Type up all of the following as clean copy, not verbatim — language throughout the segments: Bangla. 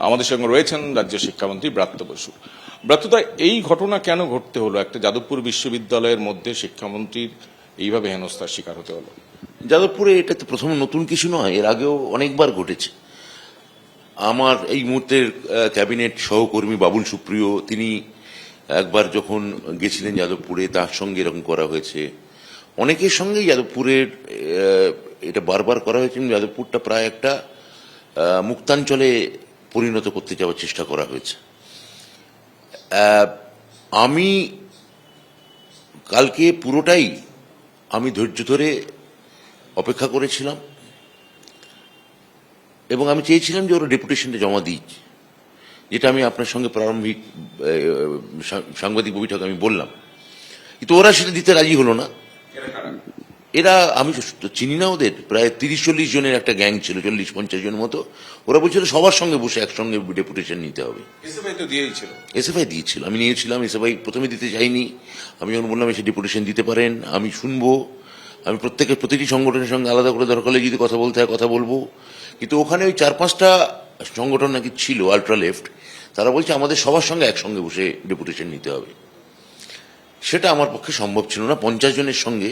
আমাদের সঙ্গে রয়েছেন রাজ্য শিক্ষামন্ত্রী ব্রাত্য বসু। ব্রাত্যদা, এই ঘটনা কেন ঘটতে হলো? একটা যাদবপুর বিশ্ববিদ্যালয়ের মধ্যে শিক্ষামন্ত্রীর এইভাবে হেনস্থার শিকার হতে হলো। যাদবপুরে এটা তো প্রথম নতুন কিছু নয়, এর আগেও অনেকবার ঘটেছে। আমার এই মুহূর্তের ক্যাবিনেট সহকর্মী বাবুল সুপ্রিয়, তিনি একবার যখন গেছিলেন যাদবপুরে, তার সঙ্গে এরকম করা হয়েছে। অনেকের সঙ্গেই যাদবপুরের এটা বারবার করা হয়েছে। যাদবপুরটা প্রায় একটা মুক্তাঞ্চলে পরিণত করতে যাওয়ার চেষ্টা করা হয়েছে। আমি কালকে পুরোটাই আমি ধৈর্য ধরে অপেক্ষা করেছিলাম এবং আমি চেয়েছিলাম যে ওরা ডেপুটেশনটা জমা দিই, যেটা আমি আপনার সঙ্গে প্রারম্ভিক সাংবাদিক বৈঠক আমি বললাম, কিন্তু ওরা সেটা দিতে রাজি হলো না। এরা, আমি চিনি না ওদের, প্রায় 30-40 জনের একটা গ্যাং ছিল, 40-50 জনের মতো। ওরা বলছিল সবার সঙ্গে বসে একসঙ্গে ডেপুটেশন নিতে হবে। এসএফআই দিয়েছিল, আমি নিয়েছিলাম। এসএফআই প্রথমে দিতে চাইনি। আমি যখন বললাম এসে ডেপুটেশন দিতে পারেন, আমি শুনবো, আমি প্রতিটি সংগঠনের সঙ্গে আলাদা করে দরকার হলে যদি কথা বলতে হয় কথা বলবো। কিন্তু ওখানে ওই 4-5টা সংগঠন নাকি ছিল আলট্রা লেফট, তারা বলছে আমাদের সবার সঙ্গে একসঙ্গে বসে ডেপুটেশন নিতে হবে। সেটা আমার পক্ষে সম্ভব ছিল না। 50 জনের সঙ্গে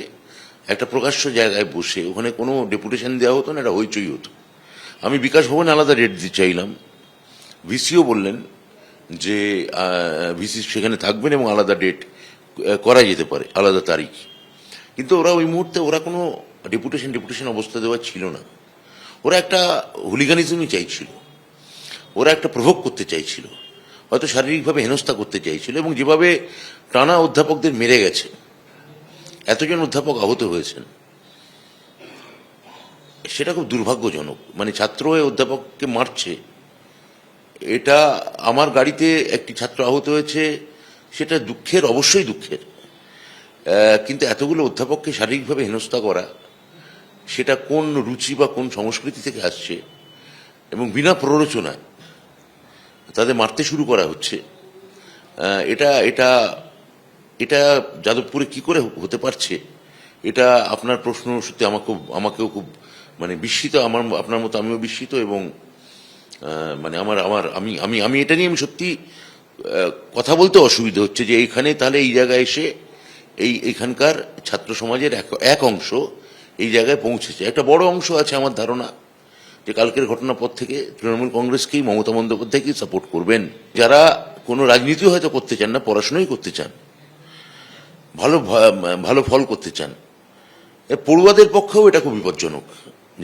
একটা প্রকাশ্য জায়গায় বসে ওখানে কোনো ডেপুটেশন দেওয়া হতো না, এটা হইচই হতো। আমি বিকাশ ভবনে আলাদা ডেট দিতে চাইলাম, ভিসিও বললেন যে ভিসি সেখানে থাকবেন এবং আলাদা ডেট করা যেতে পারে, আলাদা তারিখ। কিন্তু ওরা ওই মুহূর্তে ওরা কোনো ডেপুটেশন অবস্থা দেওয়া ছিল না। ওরা একটা হুলিগানিজমই চাইছিল, ওরা একটা প্রভোগ করতে চাইছিল, হয়তো শারীরিকভাবে হেনস্থা করতে চাইছিল। এবং যেভাবে টানা অধ্যাপকদের মেরে গেছে, এতজন অধ্যাপক আহত হয়েছেন, সেটা খুব দুর্ভাগ্যজনক। মানে ছাত্র হয়ে অধ্যাপককে মারছে, এটা আমার গাড়িতে একটি ছাত্র আহত হয়েছে, সেটা দুঃখের, অবশ্যই দুঃখের। কিন্তু এতগুলো অধ্যাপককে শারীরিকভাবে হেনস্থা করা, সেটা কোন রুচি বা কোন সংস্কৃতি থেকে আসছে, এবং বিনা প্ররোচনায় তাদের মারতে শুরু করা হচ্ছে, এটা এটা এটা যাদবপুরে কি করে হতে পারছে? এটা আপনার প্রশ্ন সত্যি আমাকেও খুব মানে বিস্মিত, আপনার মতো আমিও বিস্মিত। এবং মানে আমি আমি আমি এটা নিয়ে আমি সত্যি কথা বলতে অসুবিধা হচ্ছে যে এইখানে তাহলে এই জায়গায় এসে এইখানকার ছাত্র সমাজের এক অংশ এই জায়গায় পৌঁছেছে। একটা বড় অংশ আছে আমার ধারণা যে কালকের ঘটনার পর থেকে তৃণমূল কংগ্রেসকেই, মমতা বন্দ্যোপাধ্যায়কেই সাপোর্ট করবেন, যারা কোনো রাজনীতি হয়তো করতে চান না, পড়াশোনাই করতে চান, ভালো ফল করতে চান। পড়ুয়াদের পক্ষেও এটা খুব বিপজ্জনক,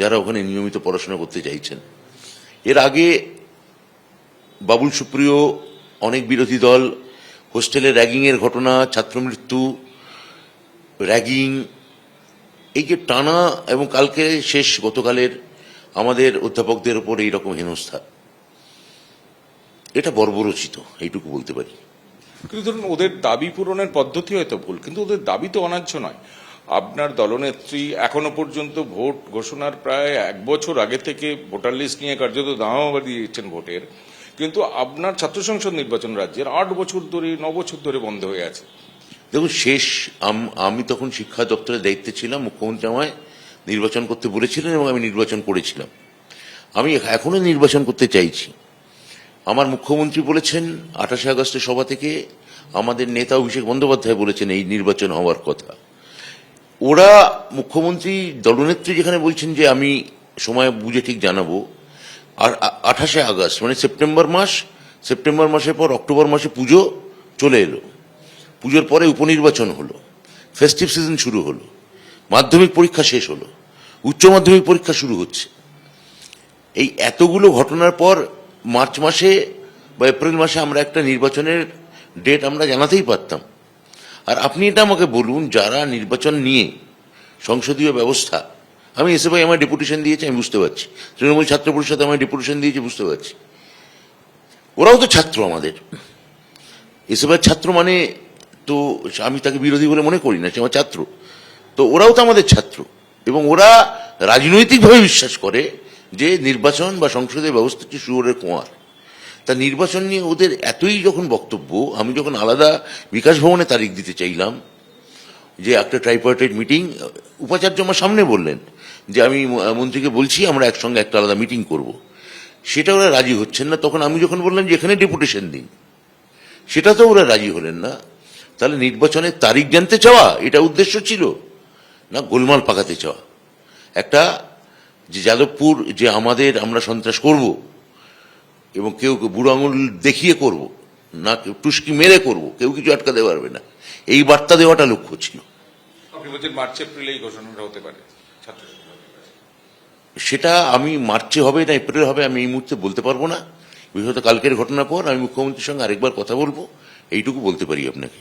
যারা ওখানে নিয়মিত পড়াশোনা করতে চাইছেন। এর আগে বাবুল সুপ্রিয়, অনেক বিরোধী দল, হোস্টেলে র্যাগিংয়ের ঘটনা, ছাত্র মৃত্যু, র্যাগিং, এই যে টানা, এবং কালকে শেষ গতকালের আমাদের অধ্যাপকদের উপর এইরকম হেনস্থা, এটা বর্বরচিত, এইটুকু বলতে পারি। কিন্তু ধরুন, ওদের দাবি পূরণের পদ্ধতি হয়তো ভুল, কিন্তু ওদের দাবি তো অন্যায্য নয়। আপনার দলনেত্রী এখনো পর্যন্ত ভোট ঘোষণার প্রায় 1 বছর আগে থেকে ভোটার লিস্ট নিয়ে কার্যত দামামা দিয়েছেন ভোটের, কিন্তু আপনার ছাত্র সংসদ নির্বাচন রাজ্যের 8 বছর ধরে, 9 বছর ধরে বন্ধ হয়ে আছে। দেখুন, আমি তখন শিক্ষা দপ্তরের দায়িত্বে ছিলাম, মুখ্যমন্ত্রী আমায় নির্বাচন করতে বলেছিলেন এবং আমি নির্বাচন করেছিলাম। আমি এখনো নির্বাচন করতে চাইছি। আমার মুখ্যমন্ত্রী বলেছেন 28 আগস্টের সভা থেকে, আমাদের নেতা অভিষেক বন্দ্যোপাধ্যায় বলেছেন এই নির্বাচন হওয়ার কথা। ওরা, মুখ্যমন্ত্রী, দলনেত্রী যেখানে বলছেন যে আমি সময় বুঝে ঠিক জানাবো, আর 28 আগস্ট মানে সেপ্টেম্বর মাসের পর অক্টোবর মাসে পুজো চলে এলো, পুজোর পরে উপনির্বাচন হলো, ফেস্টিভ সিজন শুরু হলো, মাধ্যমিক পরীক্ষা শেষ হলো, উচ্চ মাধ্যমিক পরীক্ষা শুরু হচ্ছে। এই এতগুলো ঘটনার পর মার্চ মাসে বা এপ্রিল মাসে আমরা একটা নির্বাচনের ডেট আমরা জানাতেই পারতাম। আর আপনি এটা আমাকে বলুন, যারা নির্বাচন নিয়ে সংসদীয় ব্যবস্থা, আমি এসএফআই আমার ডেপুটেশন দিয়েছি, আমি বুঝতে পারছি, তৃণমূল ছাত্র পরিষদ আমার ডেপুটেশন দিয়েছে, বুঝতে পারছি, ওরাও তো ছাত্র আমাদের। এসএফআই ছাত্র মানে তো আমি তাকে বিরোধী বলে মনে করি না, সে আমার ছাত্র। তো ওরাও তো আমাদের ছাত্র, এবং ওরা রাজনৈতিকভাবে বিশ্বাস করে যে নির্বাচন বা সংসদীয় ব্যবস্থা হচ্ছে শুয়োরের কুয়ার। তা নির্বাচন নিয়ে ওদের এতই যখন বক্তব্য, আমি যখন আলাদা বিকাশ ভবনে তারিখ দিতে চাইলাম যে একটা ট্রাইপার্টাইট মিটিং, উপাচার্য আমার সামনে বললেন যে আমি মন্ত্রীকে বলছি আমরা একসঙ্গে একটা আলাদা মিটিং করব। সেটা ওরা রাজি হচ্ছেন না। তখন আমি যখন বললাম যে এখানে ডেপুটেশন দিন, সেটা তো ওরা রাজি হলেন না। তাহলে নির্বাচনের তারিখ জানতে চাওয়া এটা উদ্দেশ্য ছিল, না গোলমাল পাকাতে চাওয়া? একটা যে যাদবপুর যে আমরা সন্ত্রাস করব এবং কেউ বুড়ো আঙুল দেখিয়ে করব না, কেউ টুস্কি মেরে করব, কেউ কিছু আটকাতে পারবে না, এই বার্তা দেওয়াটা লক্ষ্য ছিল। আপনি বলছেন মার্চ এপ্রিলেই ঘোষণাটা হতে পারে ছাত্র সেটা আমি মার্চে হবে না এপ্রিল হবে আমি এই মুহূর্তে বলতে পারবো না। বিশেষত কালকের ঘটনার পর আমি মুখ্যমন্ত্রীর সঙ্গে আরেকবার কথা বলবো, এইটুকু বলতে পারি আপনাকে।